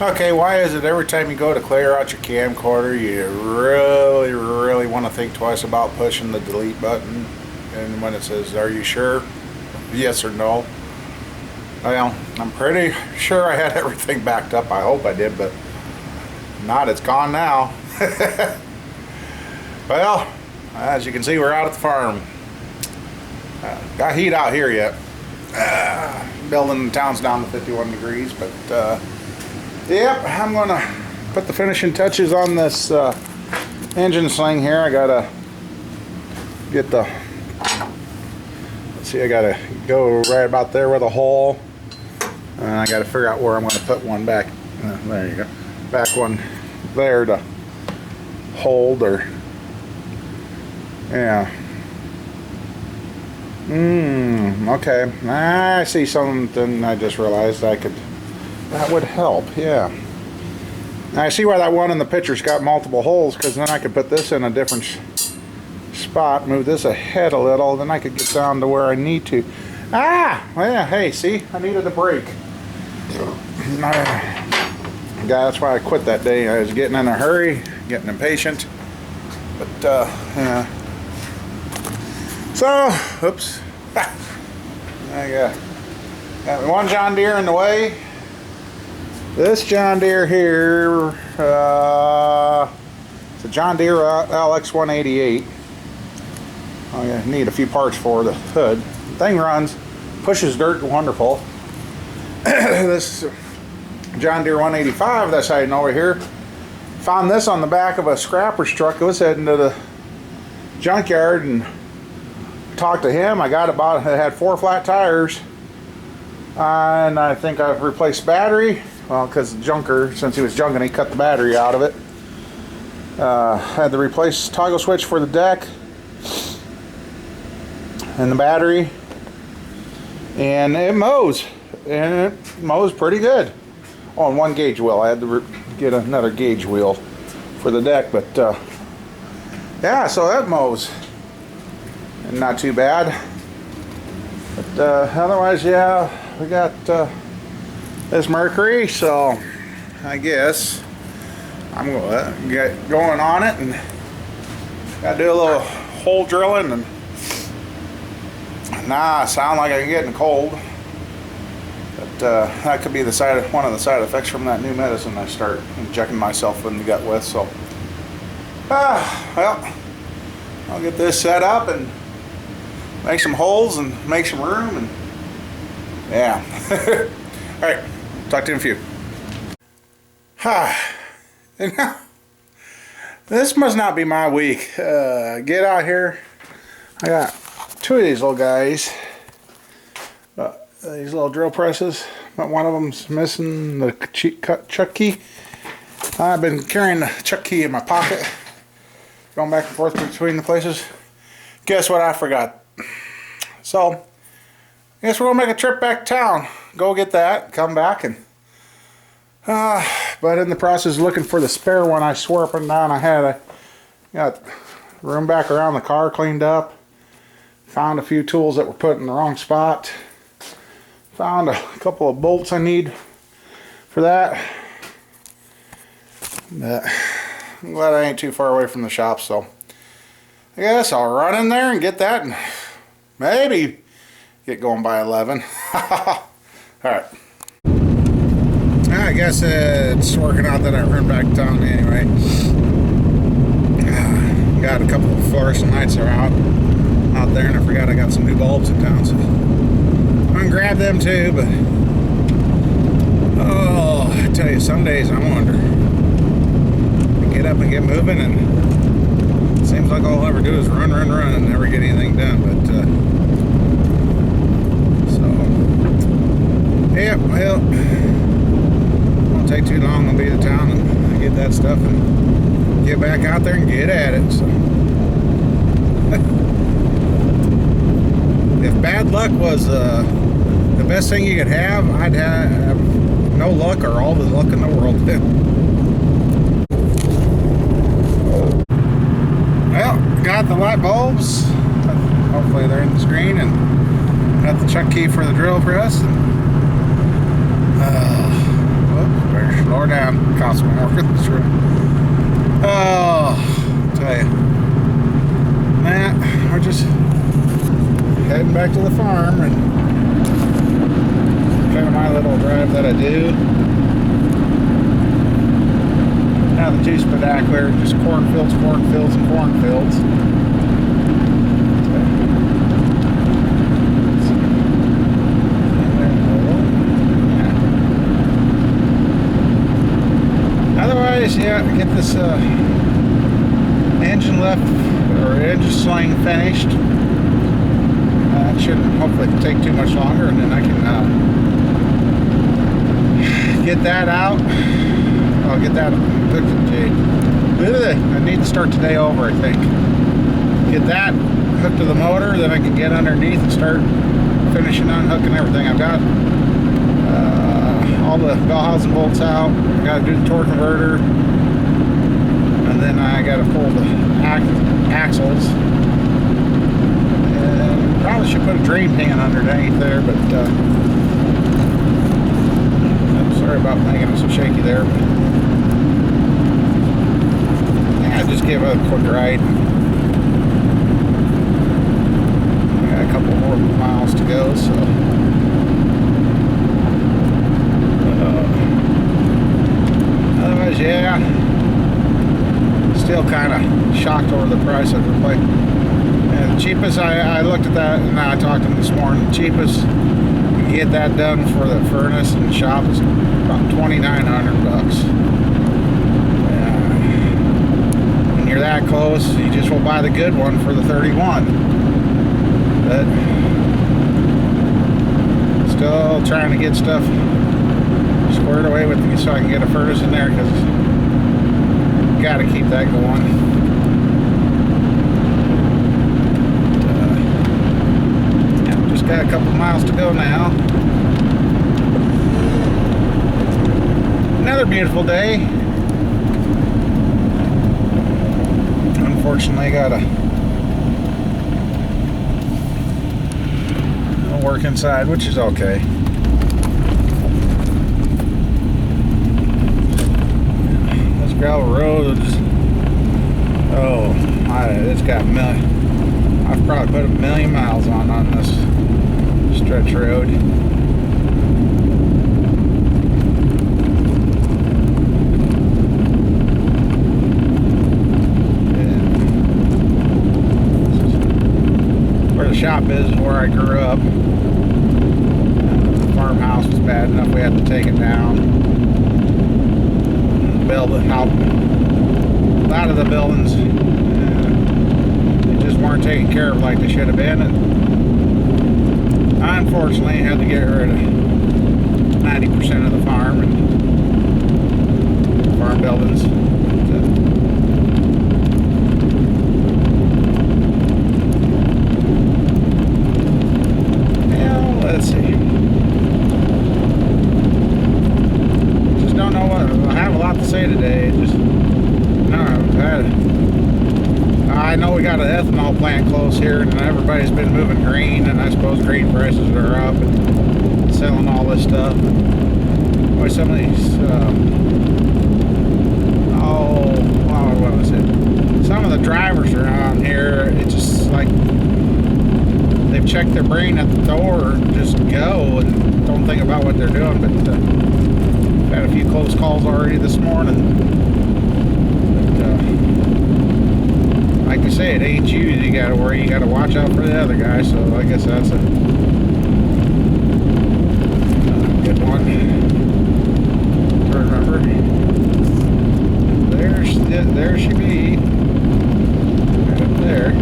Okay, why is it every time you go to clear out your camcorder, you really want to think twice about pushing the delete button? And when it says, are you sure? Yes or no? Well, I'm pretty sure I had everything backed up. I hope I did, but not. It's gone now. Well, as you can see, we're out at the farm. Got heat out here yet. Building the town's down to 51 degrees, but yep, I'm gonna put the finishing touches on this engine sling here. I gotta get the, let's see, I gotta go right about there with a hole, and I gotta figure out where I'm gonna put one back. There you go, back one there to hold, or yeah. Okay, I see something. I just realized that would help. Yeah, I see why that one in the picture's got multiple holes, because then I could put this in a different spot, move this ahead a little, then I could get down to where I need to. Yeah, hey, see, I needed a break. That's why I quit that day. I was getting in a hurry, getting impatient, but yeah. So, oops, I got one John Deere in the way. This John Deere here, it's a John Deere LX 188. Oh yeah, need a few parts for the hood. The thing runs, pushes dirt wonderful. This John Deere 185, that's how you know we're here. Found this on the back of a scrapper's truck. I was heading to the junkyard and talked to him. I got it had 4 flat tires, and I think I've replaced battery. Well, because the junker, since he was junking, he cut the battery out of it. Had to replace toggle switch for the deck and the battery, and it mows, pretty good. Oh, and 1 gauge wheel. I had to get another gauge wheel for the deck, but yeah, so that mows. Not too bad, but otherwise, yeah, we got this Mercury, so I guess I'm gonna get going on it, and gotta do a little hole drilling. And I sound like I'm getting cold, but that could be one of the side effects from that new medicine I start injecting myself in the gut with. So well, I'll get this set up and make some holes and make some room, and yeah. All right, talk to you in a few. And now, this must not be my week. Get out here. I got 2 of these little guys. These little drill presses, but one of them's missing the chuck key. I've been carrying the chuck key in my pocket, going back and forth between the places. Guess what I forgot? So, I guess we're gonna make a trip back to town. Go get that, come back, and but in the process of looking for the spare one, I swore up and down I got room back around the car cleaned up. Found a few tools that were put in the wrong spot. Found a couple of bolts I need for that. But I'm glad I ain't too far away from the shop, so I guess I'll run in there and get that, and maybe get going by 11. Alright. I guess it's working out that I run back to town anyway. Got a couple of fluorescent lights are out there, and I forgot I got some new bulbs in town, so I'm gonna grab them too. But oh, I tell you, some days I wonder. I get up and get moving, and it seems like all I'll ever do is run and never get anything done. But yeah, well, won't take too long. I'll be to town and get that stuff and get back out there and get at it. So. If bad luck was the best thing you could have, I'd have no luck or all the luck in the world. Well, got the light bulbs. Hopefully they're in the screen, and got the chuck key for the drill press. Whoops, better slow down. down. Cost me more for this room. Oh, I'll tell you. Matt, we're just heading back to the farm, and kind of my little drive that I do. Now the two spectacular, just cornfields, and cornfields. Otherwise, yeah, get this engine lift or engine sling finished. It shouldn't hopefully take too much longer, and then I can get that out. I'll get that hooked to. I need to start today over, I think. Get that hooked to the motor, then I can get underneath and start finishing unhooking everything. I've got all the bell housing bolts out. I got to do the torque converter, and then I got to pull the axles. And probably should put a drain pan underneath there, but I'm sorry about making it so shaky there. But, yeah, just give it a quick ride. I got a couple more miles to go, so. Otherwise, yeah, still kind of shocked over the price of the plate. And the cheapest, I looked at that, and I talked to him this morning. The cheapest you get that done for the furnace and shop is about $2,900. When you're that close, you just will buy the good one for the 31. But still trying to get stuff squared away with me so I can get a furnace in there, because got to keep that going. Yeah, just got a couple miles to go now. Another beautiful day. Unfortunately, I gotta work inside, which is okay. Gravel roads. Oh, it's got I've probably put 1,000,000 miles on this stretch road. Yeah. Where the shop is where I grew up. The farmhouse was bad enough we had to take it down. Building out. A lot of the buildings they just weren't taken care of like they should have been, and I unfortunately had to get rid of 90% of the farm and farm buildings. Yeah, let's see. To say today, just no. I know we got an ethanol plant close here, and everybody's been moving grain, and I suppose grain prices are up and selling all this stuff. Boy, some of these, what was it? Some of the drivers around here, it's just like they've checked their brain at the door and just go and don't think about what they're doing. But had a few close calls already this morning. But, like I say, it ain't you gotta worry. You gotta watch out for the other guy. So I guess that's a good one to remember. There she be. Right up there.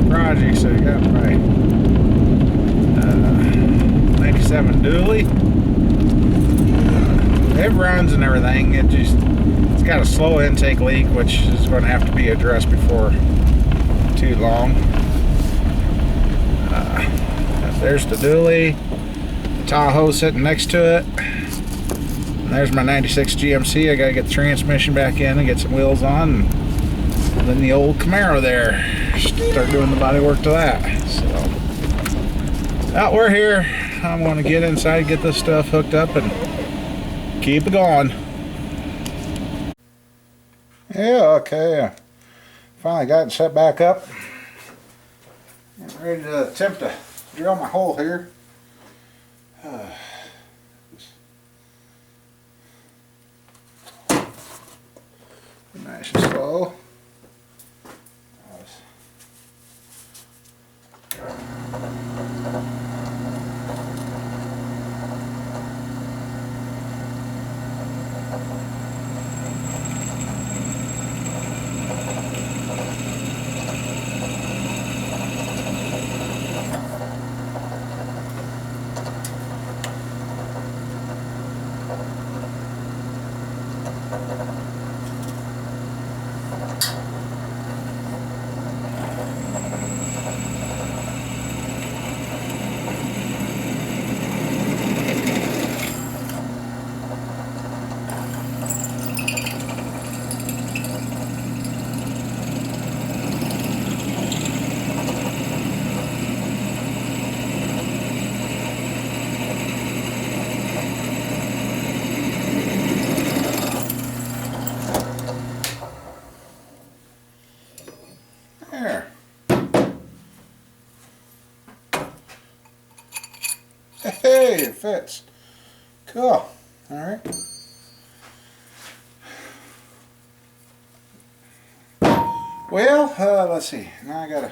Projects, so you got my 97 dually. It runs and everything. It's got a slow intake leak, which is going to have to be addressed before too long. There's the dually, the Tahoe sitting next to it, and There's my 96 GMC. I gotta get the transmission back in and get some wheels on, and then the old Camaro there. Start doing the body work to that. So, out we're here. I'm gonna get inside, get this stuff hooked up, and keep it going. Yeah, okay. Finally got it set back up. Getting ready to attempt to drill my hole here. Nice and slow. There. Hey, it fits. Cool. Alright. Well, let's see. Now I gotta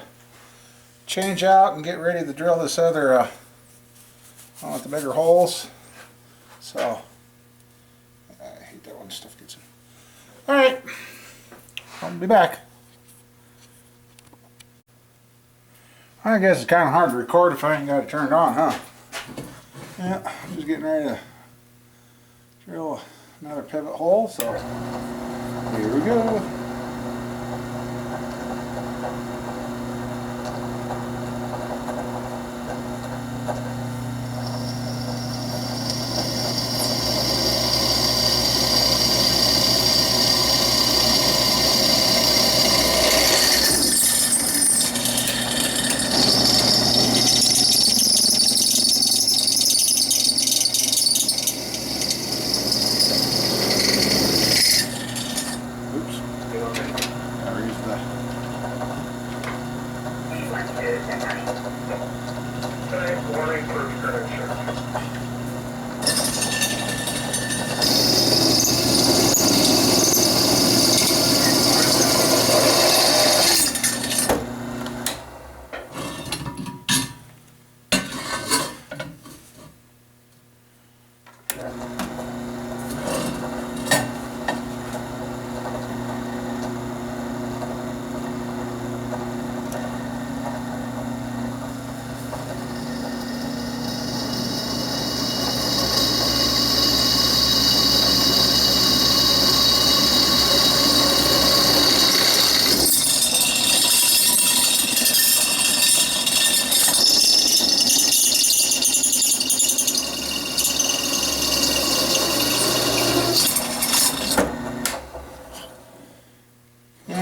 change out and get ready to drill this other, I want the bigger holes. So, I hate that when stuff gets in. Alright. I'll be back. I guess it's kind of hard to record if I ain't got it turned on, huh? Yeah, just getting ready to drill another pivot hole, so here we go.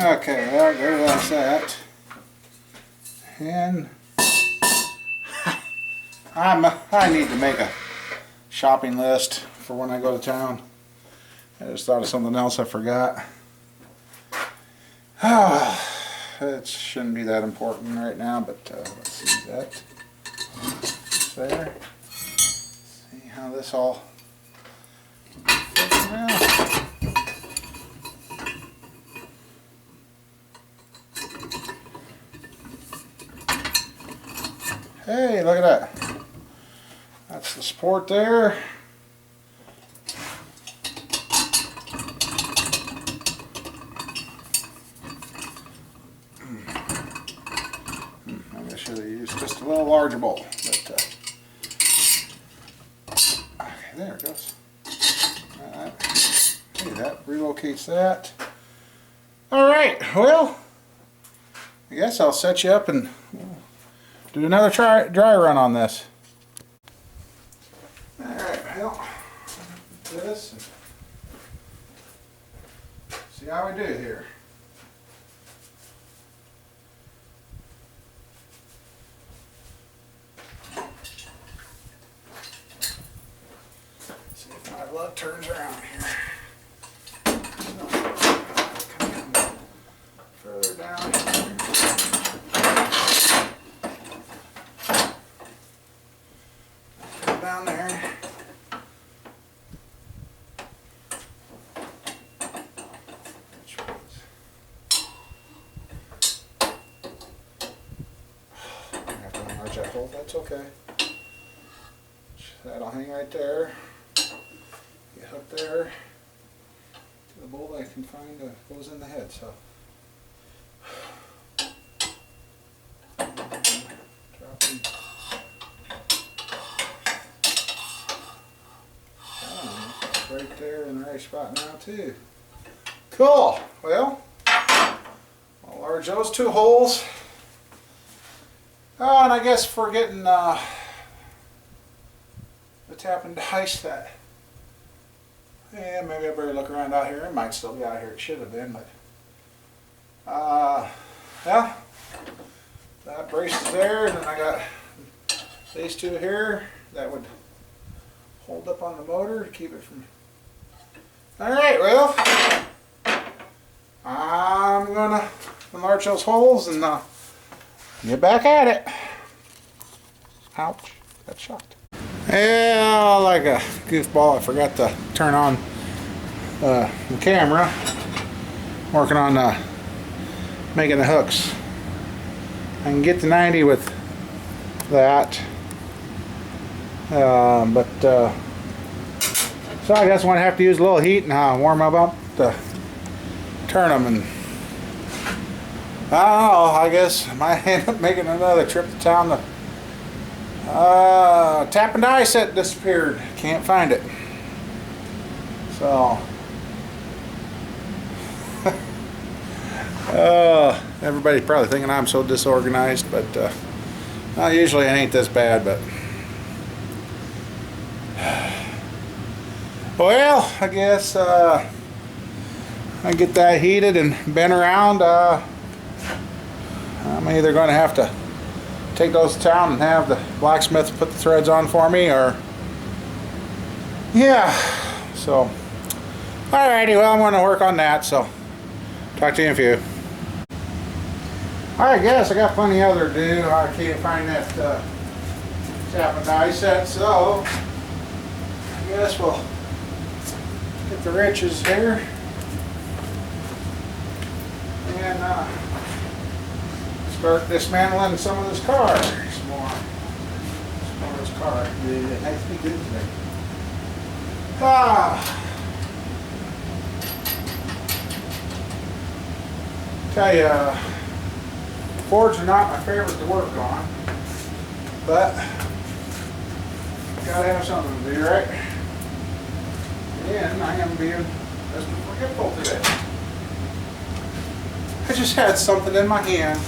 Okay, well, there that's that. And I need to make a shopping list for when I go to town. I just thought of something else I forgot. It shouldn't be that important right now, but let's see that. There. See how this all fits now. Hey, look at that. That's the support there. Maybe I should have used just a little larger bolt. But, okay, there it goes. Hey, that relocates that. Alright, well, I guess I'll set you up and do another dry run on this. Alright, well, this this and see how we do here. See if my luck turns around here. Further down here. Down there. That's okay. That'll hang right there. Get hooked there. The bolt I can find goes in the head. So dropping. It's right there in the right spot now too. Cool. Well, I'll enlarge those two holes. Oh, and I guess for getting the tap and dice that, yeah, maybe I better look around out here. It might still be out here. It should have been, but yeah, that brace is there, and then I got these two here that would hold up on the motor to keep it from. All right, well, I'm gonna enlarge those holes and get back at it. Ouch, got shocked. Yeah, like a goofball, I forgot to turn on the camera. Working on making the hooks. I can get to 90 with that. So I guess I'm going to have to use a little heat and warm them up to turn them. And I don't know, I guess I might end up making another trip to town to tap and die set disappeared. Can't find it. So everybody's probably thinking I'm so disorganized, but usually it ain't this bad, but well, I guess I get that heated and bent around. I'm either going to have to take those to town and have the blacksmith put the threads on for me, or yeah. So alrighty, well, I'm going to work on that, so talk to you in a few. Alright guys, I got plenty other to do. I can't find that tap and die set, so I guess we'll get the wrenches here and start dismantling some of this car. Some more of this car. It has to be good today. Tell you, Fords are not my favorite to work on, but gotta have something to do, right? And I am being just forgetful today. I just had something in my hand,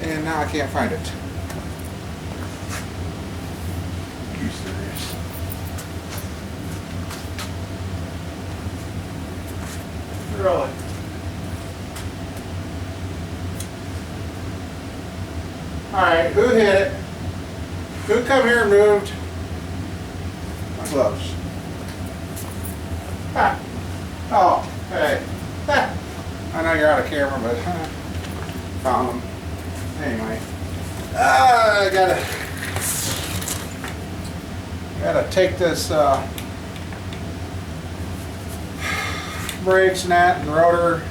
and now I can't find it. Are you serious? Really? Alright, who hit it? Who come here and moved my gloves? Ah. Oh, hey. Ah. I know you're out of camera, but found them. Anyway. I gotta take this brakes nut and rotor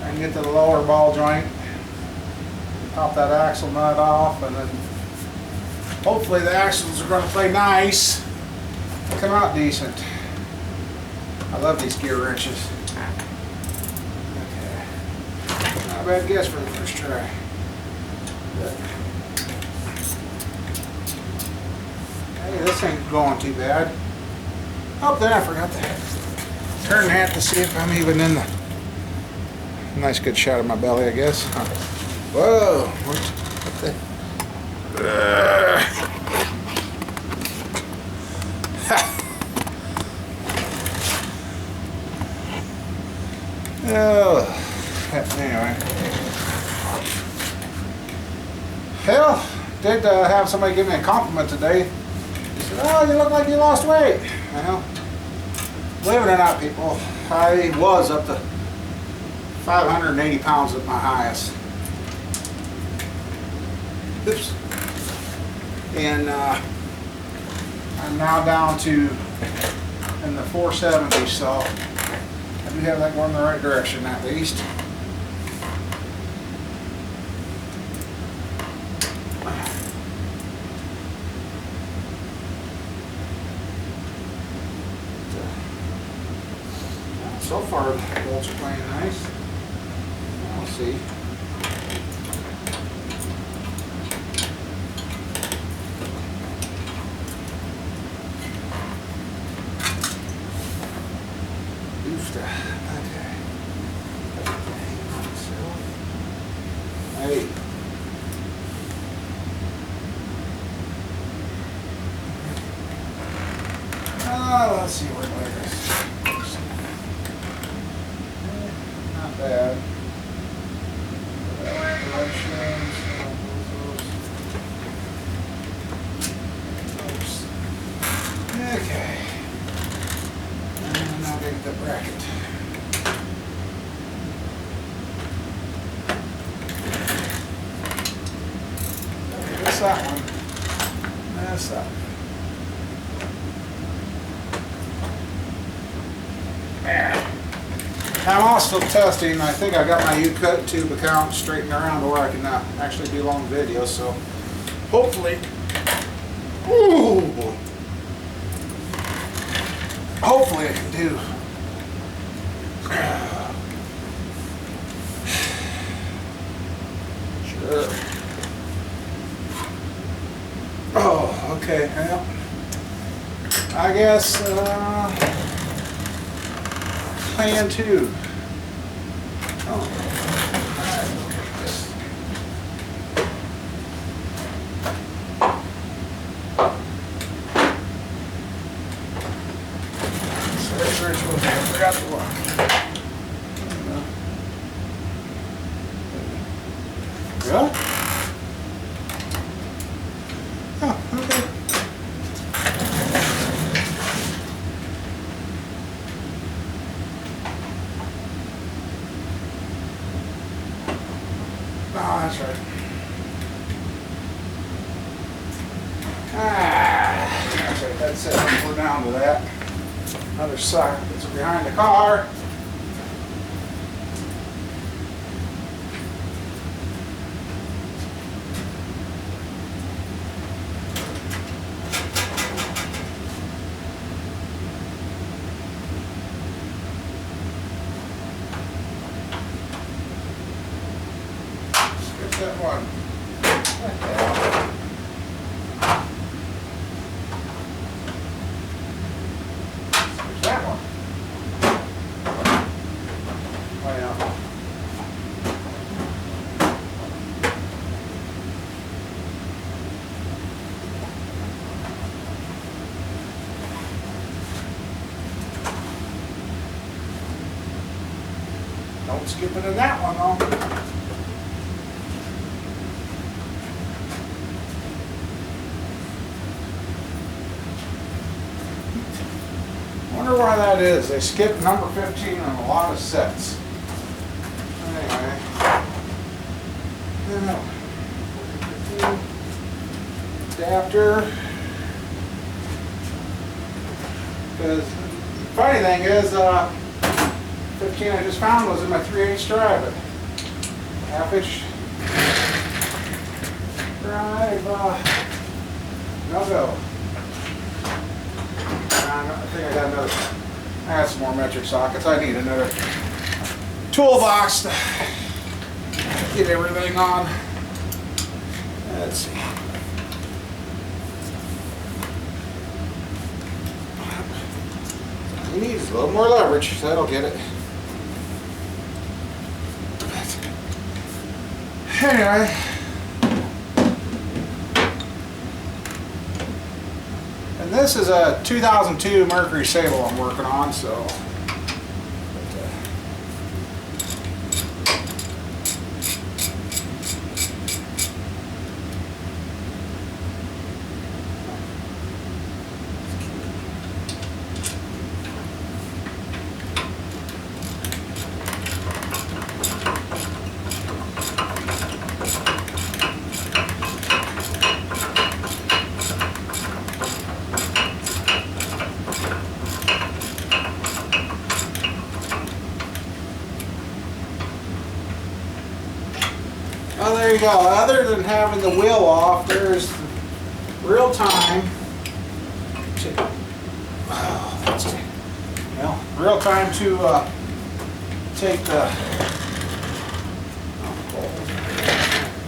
and get to the lower ball joint. Pop that axle nut off, and then hopefully the axles are going to play nice and come out decent. I love these gear wrenches. Okay. Not a bad guess for the first try. But, hey, this ain't going too bad. Oh, then I forgot to turn that to see if I'm even in the nice good shot of my belly, I guess. Whoa! What the? Anyway. Well, did have somebody give me a compliment today. He said, "Oh, you look like you lost weight." Well, believe it or not, people, I was up to 580 pounds at my highest. Oops. And I'm now down to in the 470s, so I do have that going in the right direction at least. So far, the bolts are playing nice. We'll see. Okay. Hey. Let's see where it is. Not bad. Directions. Okay. And now get the bracket. That's that one. That's that one. I'm also testing. I think I got my U-cut tube account straightened around to where I can actually do long videos. So hopefully, ooh boy, hopefully I can do. Sure. Oh, okay. Well, I guess. Plan 2. Oh. I forgot the lock. Really? Oh, okay. Oh, that's right. That's right. That's it. We're down to that. Another socket that's behind the car. Skip that one. What the hell? That one. Oh yeah. Don't skip it in that one though. Wonder why that is. They skipped number 15 on a lot of sets. Anyway. Adapter. Because the funny thing is, 15 I just found was in my 3/8 drive. But half-inch drive, no go. I think I got another. I got some more metric sockets. I need another toolbox to get everything on. Let's see. All you need is a little more leverage, so that'll get it. Anyway. And this is a 2002 Mercury Sable I'm working on, so Well, there you go. Other than having the wheel off, there's real time to, real time to take the,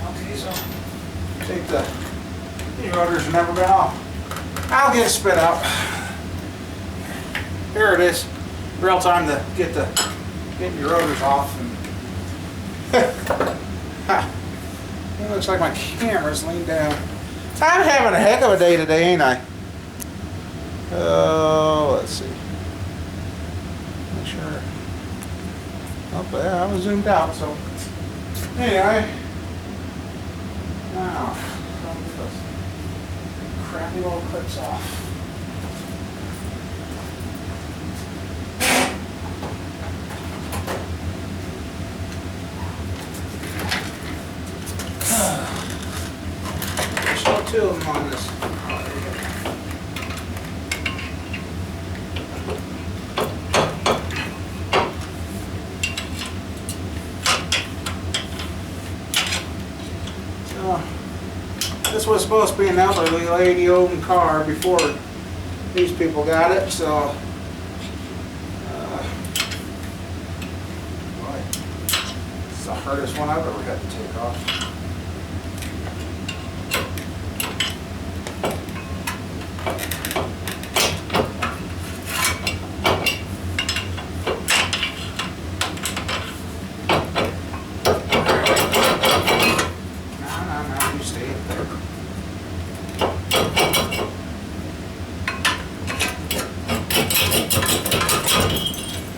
okay, so take the rotors have never been off. I'll get it spit out. Here it is. Real time to get your rotors off. And it looks like my camera's leaned down. I'm having a heck of a day today, ain't I? Oh, let's see. Make sure. Oh, yeah, I was zoomed out, so anyway. Now, I'll get those crappy little clips off. There's still two of them on this. This was supposed to be an elderly lady-owned car before these people got it, so boy, it's the hardest one I've ever had to take off.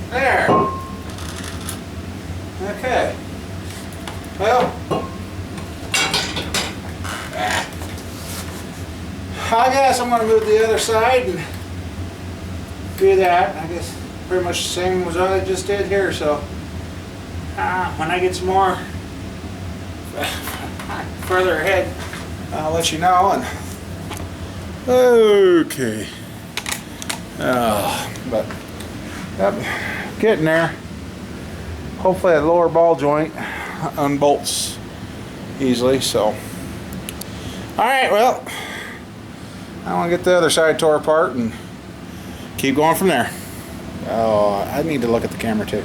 There. Okay. Well, I guess I'm going to move to the other side and do that. I guess pretty much the same as I just did here. So when I get some more further ahead, I'll let you know. And okay. But yep. Getting there. Hopefully that lower ball joint unbolts easily. So, alright, well, I want to get the other side tore apart and keep going from there. Oh, I need to look at the camera too.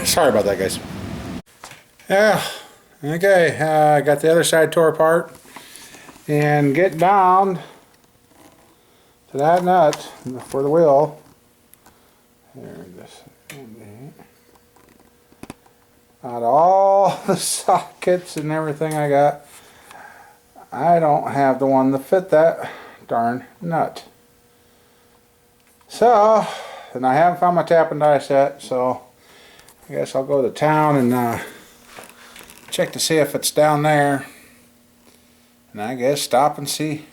Sorry about that, guys. Yeah, okay, I got the other side tore apart and get down to that nut for the wheel. There it is. Out of all the sockets and everything I got, I don't have the one to fit that darn nut. So, and I haven't found my tap and die set, so I guess I'll go to town and check to see if it's down there. And I guess stop and see.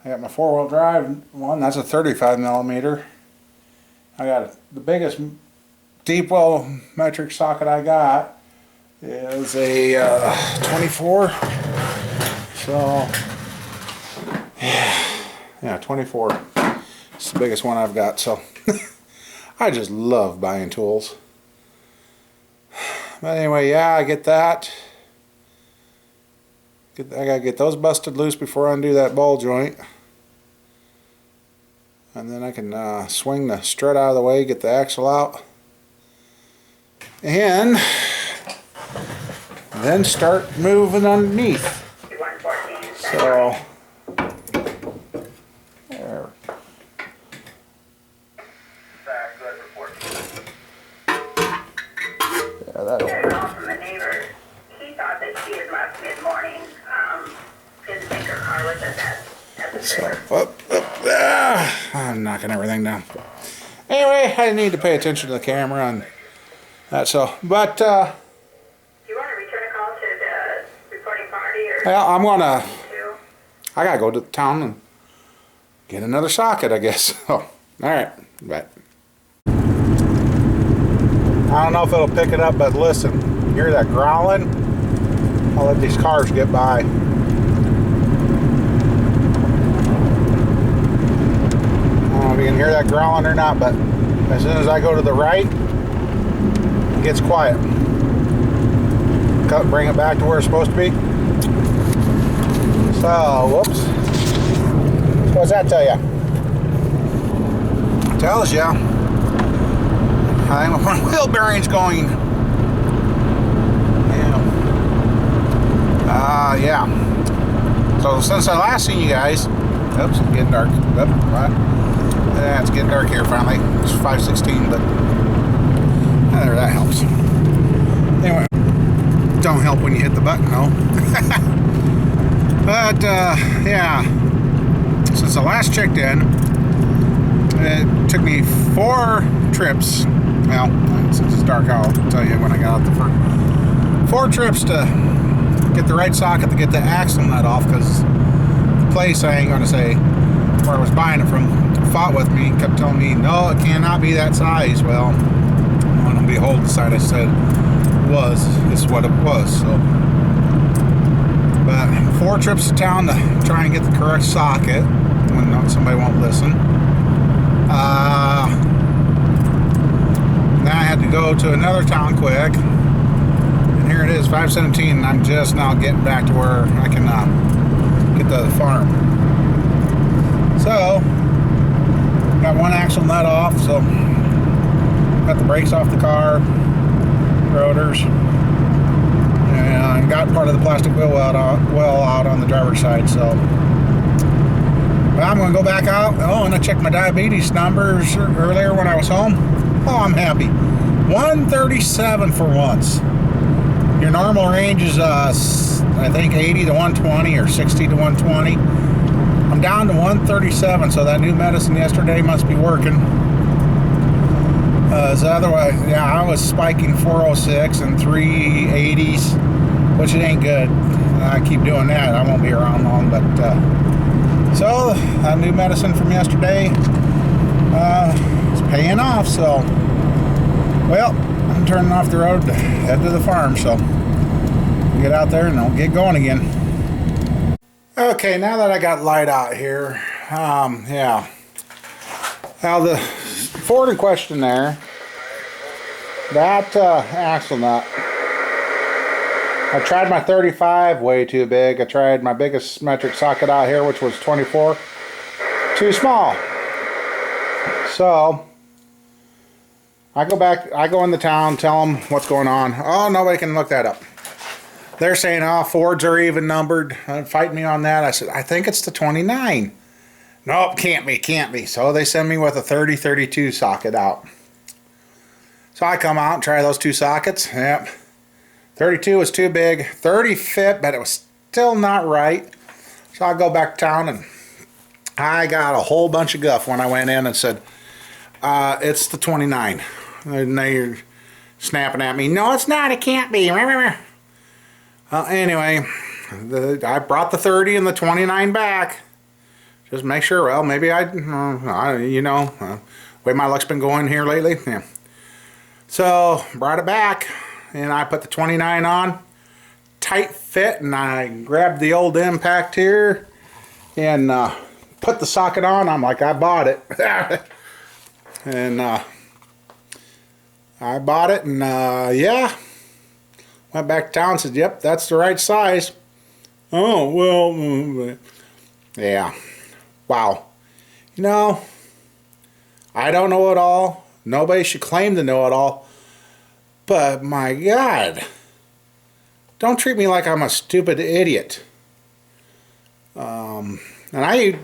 I got my 4-wheel drive one, that's a 35mm. I got the biggest deep well metric socket I got is a 24. So yeah, 24. It's the biggest one I've got. So I just love buying tools. But anyway, yeah, I get that. I gotta get those busted loose before I undo that ball joint. And then I can swing the strut out of the way, get the axle out, and then start moving underneath. So, there. Yeah, that'll work. From the neighbor, he thought that she had left mid-morning. Didn't think her car was at that. So, I'm knocking everything down. Anyway, I need to pay attention to the camera and that. So, but do you want to return a call to the reporting party, or? Well, I'm gonna. I gotta go to town and get another socket, I guess. So, all right, bye. I don't know if it'll pick it up, but listen, you hear that growling? I'll let these cars get by. If you can hear that growling or not, but as soon as I go to the right, it gets quiet. bring it back to where it's supposed to be. So, whoops. What does that tell you? It tells you I think my wheel bearing's going. Yeah. So since I last seen you guys, oops, it's getting dark. Oop, right. Yeah, it's getting dark here finally. It's 5:16, but there, that helps. Anyway, don't help when you hit the button, though. But yeah, since I last checked in, it took me 4 trips. Well, since it's dark, I'll tell you when I got out the front. 4 trips to get the right socket to get the axle nut off, because the place, I ain't going to say where I was buying it from, fought with me, kept telling me, no, it cannot be that size. Well, when and behold, the side I said is what it was. So, but 4 trips to town to try and get the correct socket when somebody won't listen. Then I had to go to another town quick. Here it is, 5:17, and I'm just now getting back to where I can get to the farm. So, got one axle nut off, so got the brakes off the car, rotors, and got part of the plastic wheel well out on the driver's side. So, I'm going to go back out. Oh, and I checked my diabetes numbers earlier when I was home. Oh, I'm happy. 137 for once. Your normal range is, I think, 80 to 120 or 60 to 120. I'm down to 137, so that new medicine yesterday must be working. Otherwise, yeah, I was spiking 406 and 380s, which it ain't good. I keep doing that. I won't be around long, but so that new medicine from yesterday is paying off. So, well, I'm turning off the road to head to the farm, so get out there and I'll get going again. Okay, now that I got light out here, yeah. Now the Ford in question there, that axle nut, I tried my 35, way too big. I tried my biggest metric socket out here, which was 24, too small. So I go in the town, tell them what's going on. Oh, nobody can look that up. They're saying, oh, Fords are even numbered. Fight me on that. I said, I think it's the 29. Nope, can't be. So they send me with a 30-32 socket out. So I come out and try those 2 sockets. Yep. 32 was too big. 30 fit, but it was still not right. So I go back to town, and I got a whole bunch of guff when I went in and said, it's the 29. And they're snapping at me. No, it's not. It can't be. Anyway, I brought the 30 and the 29 back. Just make sure. Well, maybe you know, way my luck's been going here lately. Yeah. So brought it back, and I put the 29 on. Tight fit, and I grabbed the old impact here and put the socket on. I'm like, I bought it. And I bought it, and yeah, went back to town and said, yep, that's the right size. Oh, well, yeah, wow. You know, I don't know it all. Nobody should claim to know it all, but my God, don't treat me like I'm a stupid idiot. And I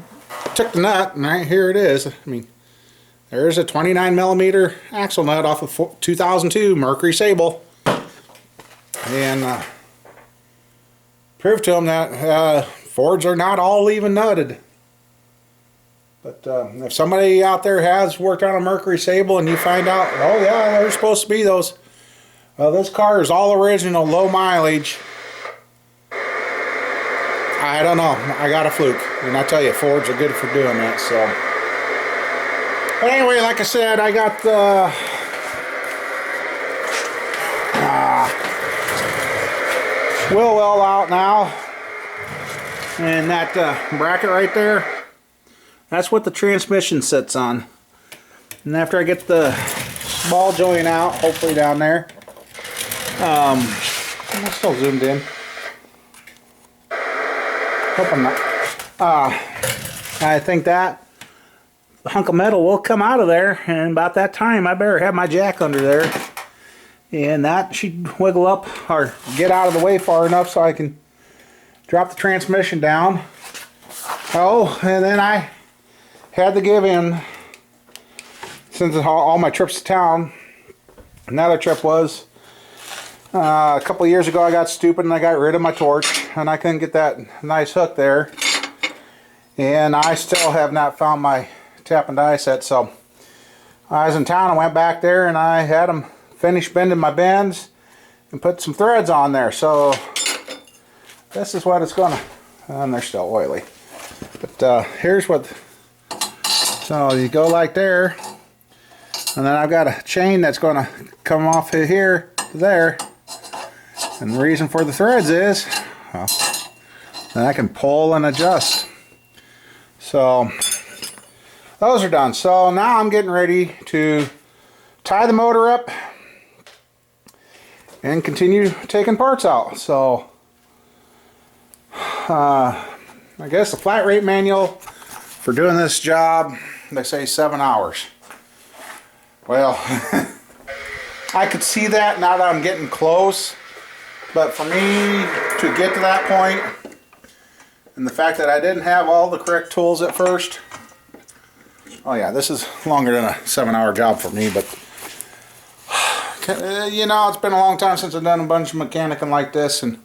took the nut, and here it is. I mean, there's a 29 millimeter axle nut off of 2002 Mercury Sable, and proved to them that Fords are not all even nutted. But if somebody out there has worked on a Mercury Sable and you find out, oh yeah, they're supposed to be those. Well, this car is all original, low mileage. I don't know. I got a fluke, and I tell you, Fords are good for doing that. So. But anyway, like I said, I got the wheel well out now, and that bracket right there, that's what the transmission sits on. And after I get the ball joint out, hopefully down there, I'm still zoomed in. Hope I'm not. I think that hunk of metal will come out of there, and about that time I better have my jack under there, and that should wiggle up or get out of the way far enough so I can drop the transmission down. Oh, and then I had to give in, since all my trips to town. Another trip was a couple years ago. I got stupid and I got rid of my torch, and I couldn't get that nice hook there, and I still have not found my tap and die set. So I was in town and went back there, and I had them finish bending my bends and put some threads on there. So this is what it's gonna, and they're still oily, but here's what. So you go like there, and then I've got a chain that's going to come off of here to there, and the reason for the threads is, well, then I can pull and adjust. So those are done. So now I'm getting ready to tie the motor up and continue taking parts out. So I guess the flat rate manual for doing this job, they say 7 hours. Well, I could see that now that I'm getting close, but for me to get to that point, and the fact that I didn't have all the correct tools at first, oh yeah, this is longer than a 7-hour job for me. But you know, it's been a long time since I've done a bunch of mechanicing like this, and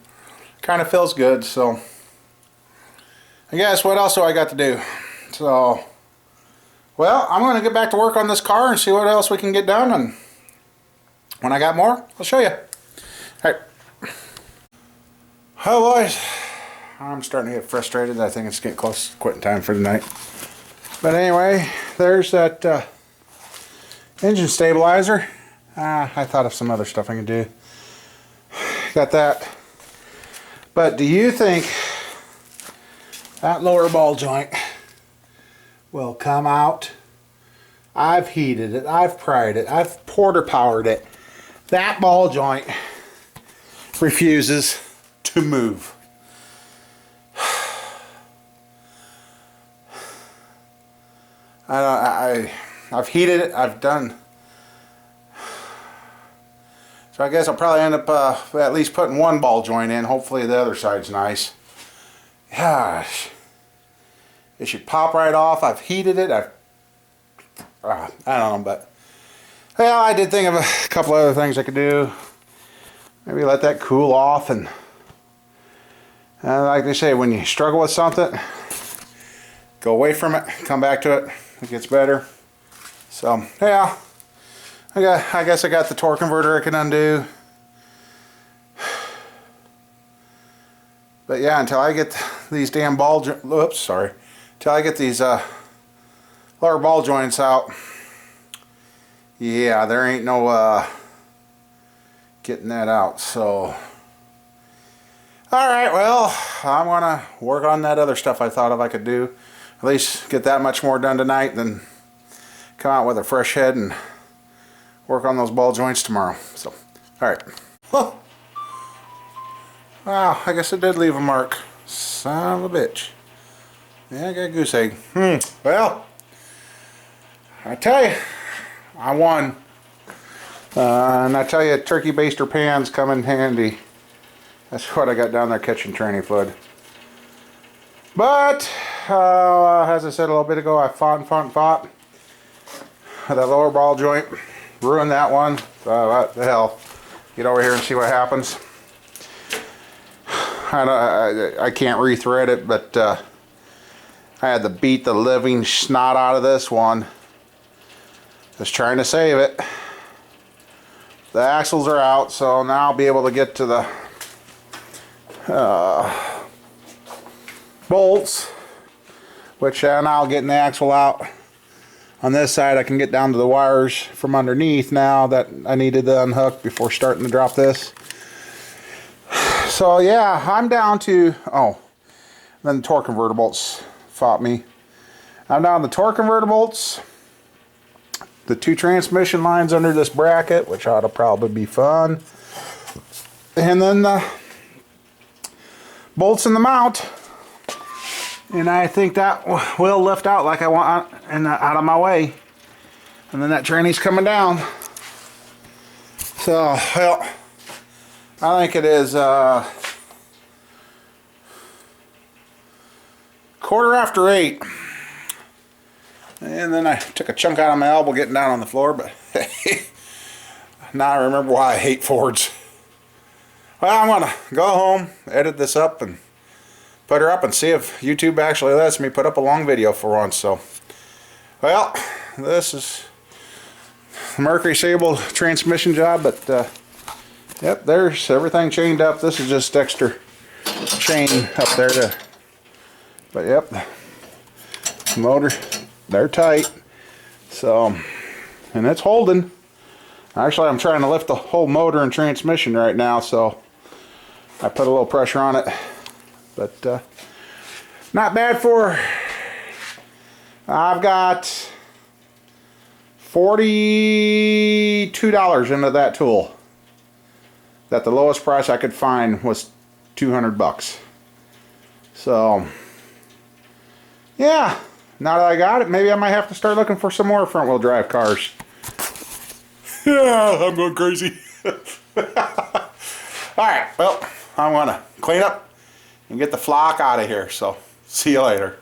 kind of feels good. So I guess what else do I got to do? So, well, I'm going to get back to work on this car and see what else we can get done, and when I got more, I'll show you. Alright. Oh boys, I'm starting to get frustrated. I think it's getting close to quitting time for the night. But anyway, there's that engine stabilizer. I thought of some other stuff I can do. Got that. But do you think that lower ball joint will come out? I've heated it, I've pried it, I've porter powered it. That ball joint refuses to move. I've heated it, I've done. So I guess I'll probably end up at least putting one ball joint in. Hopefully the other side's nice. Gosh. It should pop right off. I've heated it. I don't know, but well, I did think of a couple other things I could do. Maybe let that cool off, and like they say, when you struggle with something, go away from it, come back to it. It gets better. So yeah, I guess I got the torque converter I can undo. But yeah, until I get these damn until I get these lower ball joints out, yeah, there ain't no getting that out. So alright, well, I'm gonna work on that other stuff I thought of I could do. At least get that much more done tonight, then come out with a fresh head and work on those ball joints tomorrow. So alright. Wow, I guess it did leave a mark. Son of a bitch. Yeah, I got a goose egg. Well, I tell you, I won. And I tell you, turkey baster pans come in handy. That's what I got down there catching tranny flood. But, as I said a little bit ago, I fought. That lower ball joint, ruined that one. What the hell? Get over here and see what happens. I can't rethread it, but I had to beat the living snot out of this one. Just trying to save it. The axles are out, so now I'll be able to get to the bolts, which now getting the axle out on this side, I can get down to the wires from underneath now that I needed to unhook before starting to drop this. So yeah, I'm down to, oh, then the torque converter bolts fought me. I'm down to the torque converter bolts, the 2 transmission lines under this bracket, which ought to probably be fun. and then the bolts in the mount. And I think that will lift out like I want and out of my way. And then that tranny's coming down. So, well, I think it is 8:15. And then I took a chunk out of my elbow getting down on the floor, but now I remember why I hate Fords. Well, I'm gonna go home, edit this up, and put her up and see if YouTube actually lets me put up a long video for once. So, well, this is the Mercury Sable transmission job, but yep, there's everything chained up. This is just extra chain up there but yep, the motor, they're tight. So, and it's holding. Actually, I'm trying to lift the whole motor and transmission right now, so I put a little pressure on it. But not bad for, I've got $42 into that tool. That the lowest price I could find was 200 bucks. So, yeah, now that I got it, maybe I might have to start looking for some more front wheel drive cars. Yeah, I'm going crazy. Alright, well, I'm going to clean up and get the flock out of here. So, see you later.